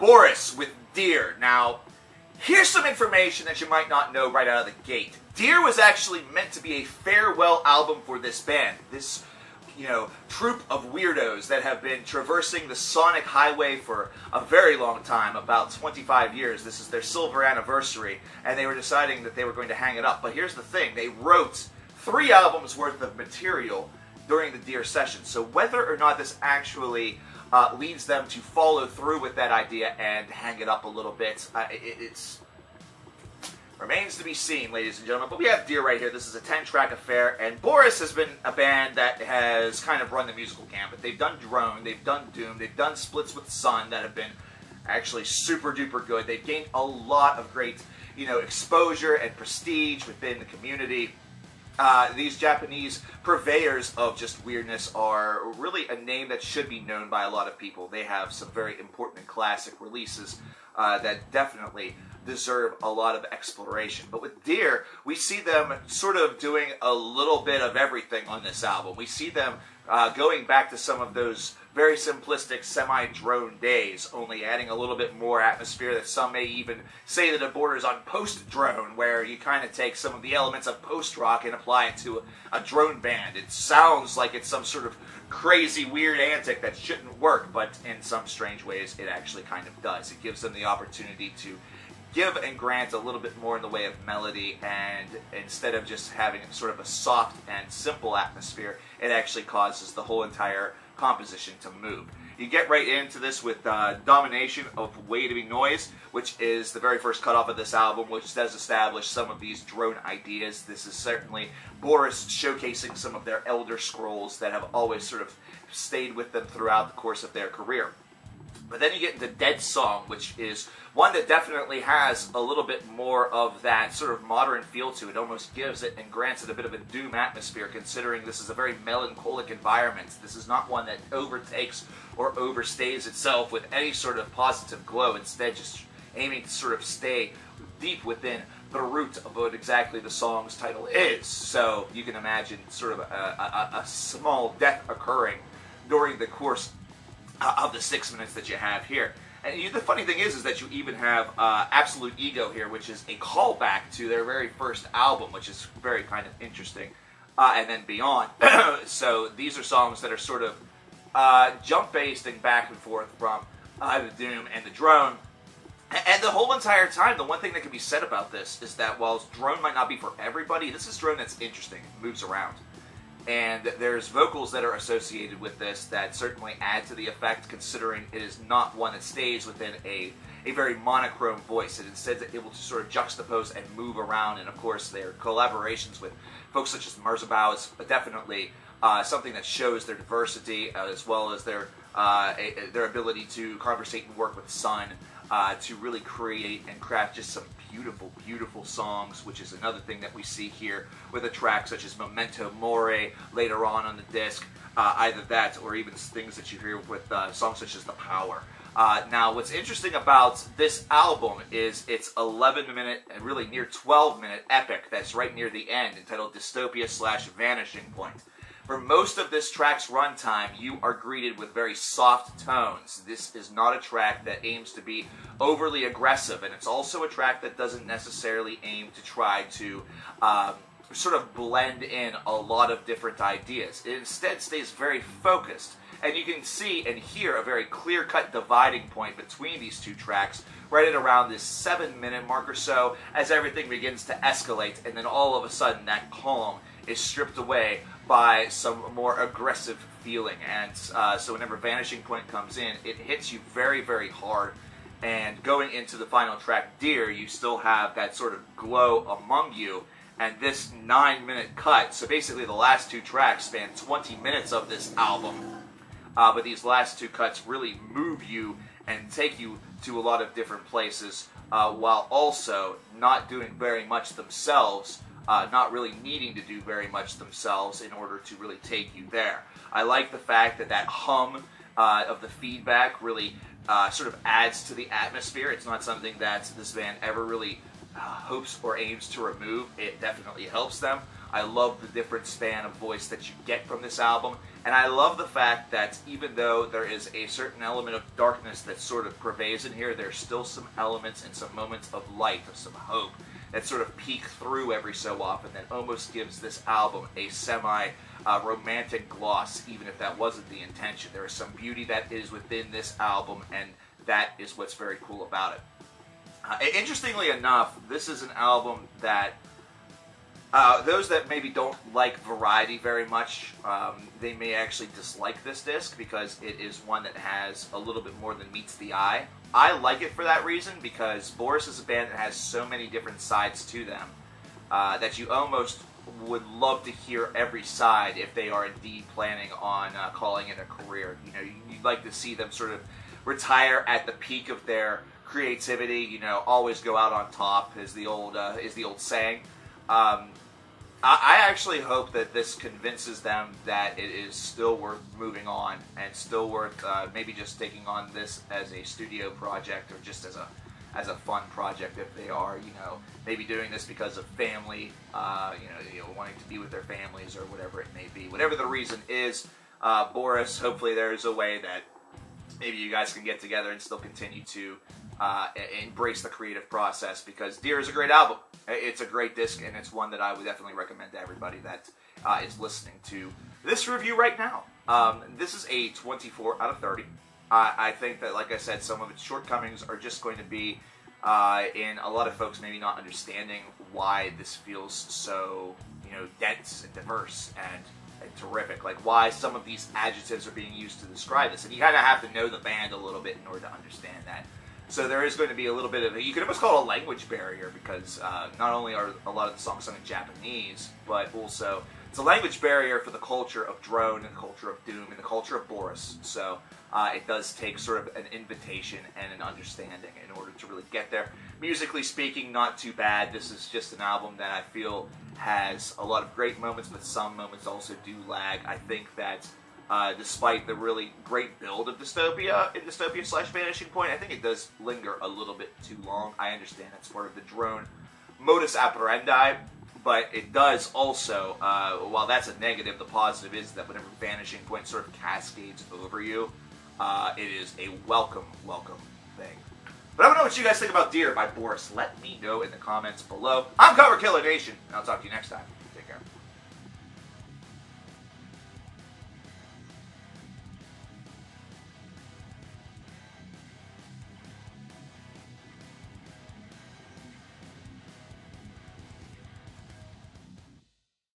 Boris with Deer. Now, here's some information that you might not know right out of the gate. Deer was actually meant to be a farewell album for this band. This, troupe of weirdos that have been traversing the sonic highway for a very long time, about 25 years. This is their silver anniversary, and they were deciding that they were going to hang it up. But here's the thing, they wrote 3 albums worth of material during the Deer sessions. So whether or not this actually leads them to follow through with that idea and hang it up a little bit, it's remains to be seen, ladies and gentlemen. But we have Deer right here. This is a 10-track affair, and Boris has been a band that has kind of run the musical gambit. They've done Drone, they've done Doom, they've done Splits with Sun that have been actually super duper good. They've gained a lot of great, exposure and prestige within the community. These Japanese purveyors of just weirdness are really a name that should be known by a lot of people. They have some very important classic releases that definitely deserve a lot of exploration. But with Deer, we see them sort of doing a little bit of everything on this album. We see them going back to some of those very simplistic semi-drone days, only adding a little bit more atmosphere that some may even say that it borders on post-drone, where you kind of take some of the elements of post-rock and apply it to a drone band. It sounds like it's some sort of crazy, weird antic that shouldn't work, but in some strange ways, it actually kind of does. It gives them the opportunity to give and grant a little bit more in the way of melody, and instead of just having sort of a soft and simple atmosphere, it actually causes the whole entire composition to move. You get right into this with Domination of Waving Noise, which is the very first cutoff of this album, which does establish some of these drone ideas. This is certainly Boris showcasing some of their Elder Scrolls that have always sort of stayed with them throughout the course of their career. But then you get into Dead Song, which is one that definitely has a little bit more of that sort of modern feel to it. Almost gives it and grants it a bit of a doom atmosphere, considering this is a very melancholic environment. This is not one that overtakes or overstays itself with any sort of positive glow. Instead, just aiming to sort of stay deep within the root of what exactly the song's title is. So you can imagine sort of a small death occurring during the course of the 6 minutes that you have here. And the funny thing is that you even have Absolute Ego here, which is a callback to their very first album, which is very kind of interesting, and then Beyond. So these are songs that are sort of jump-basting back and forth from the Doom and the Drone. And the whole entire time, the one thing that can be said about this is that while Drone might not be for everybody, this is Drone that's interesting. It moves around. And there's vocals that are associated with this that certainly add to the effect, considering it is not one that stays within a very monochrome voice. It instead is able to sort of juxtapose and move around, and of course their collaborations with folks such as Merzbow is definitely something that shows their diversity, as well as their ability to conversate and work with Sun, to really create and craft just some beautiful, beautiful songs, which is another thing that we see here with a track such as Memento Mori later on the disc, either that or even things that you hear with songs such as The Power. Now, what's interesting about this album is its 11-minute and really near 12-minute epic that's right near the end, entitled Dystopia/Vanishing Point. For most of this track's runtime, you are greeted with very soft tones. This is not a track that aims to be overly aggressive, and it's also a track that doesn't necessarily aim to try to sort of blend in a lot of different ideas. It instead stays very focused, and you can see and hear a very clear-cut dividing point between these two tracks right at around this 7-minute mark or so, as everything begins to escalate, and then all of a sudden that calm is stripped away by some more aggressive feeling. And so whenever Vanishing Point comes in, it hits you very, very hard. And going into the final track, Deer, you still have that sort of glow among you. And this 9-minute cut, so basically the last 2 tracks span 20 minutes of this album. But these last 2 cuts really move you and take you to a lot of different places, while also not doing very much themselves, not really needing to do very much themselves in order to really take you there. I like the fact that that hum of the feedback really sort of adds to the atmosphere. It's not something that this band ever really hopes or aims to remove. It definitely helps them. I love the different span of voice that you get from this album, and I love the fact that even though there is a certain element of darkness that sort of pervades in here, there's still some elements and some moments of light, of some hope, that sort of peek through every so often that almost gives this album a semi-romantic gloss, even if that wasn't the intention. There is some beauty that is within this album, and that is what's very cool about it. Interestingly enough, this is an album that those that maybe don't like variety very much, they may actually dislike this disc because it is one that has a little bit more than meets the eye. I like it for that reason because Boris is a band that has so many different sides to them that you almost would love to hear every side if they are indeed planning on calling it a career. You know, you'd like to see them sort of retire at the peak of their creativity. You know, always go out on top is the old saying. I actually hope that this convinces them that it is still worth moving on and still worth maybe just taking on this as a studio project or just as a fun project if they are, you know, maybe doing this because of family, you know, wanting to be with their families or whatever it may be. Whatever the reason is, Boris, hopefully there's a way that maybe you guys can get together and still continue to embrace the creative process, because Deer is a great album. It's a great disc, and it's one that I would definitely recommend to everybody that is listening to this review right now. This is a 24 out of 30. I think that, like I said, some of its shortcomings are just going to be in a lot of folks maybe not understanding why this feels so, you know, dense and diverse and terrific. Like why some of these adjectives are being used to describe this. And you kind of have to know the band a little bit in order to understand that. So there is going to be a little bit of, you could almost call it a language barrier, because not only are a lot of the songs sung in Japanese, but also it's a language barrier for the culture of drone and the culture of doom and the culture of Boris. So it does take sort of an invitation and an understanding in order to really get there. Musically speaking, not too bad. This is just an album that I feel has a lot of great moments, but some moments also do lag. I think that despite the really great build of Dystopia in Dystopia/Vanishing Point, I think it does linger a little bit too long. I understand that's part of the drone modus operandi, but it does also, while that's a negative, the positive is that whenever Vanishing Point sort of cascades over you, it is a welcome thing. But I don't know what you guys think about Deer by Boris. Let me know in the comments below. I'm CoverKillerNation, and I'll talk to you next time.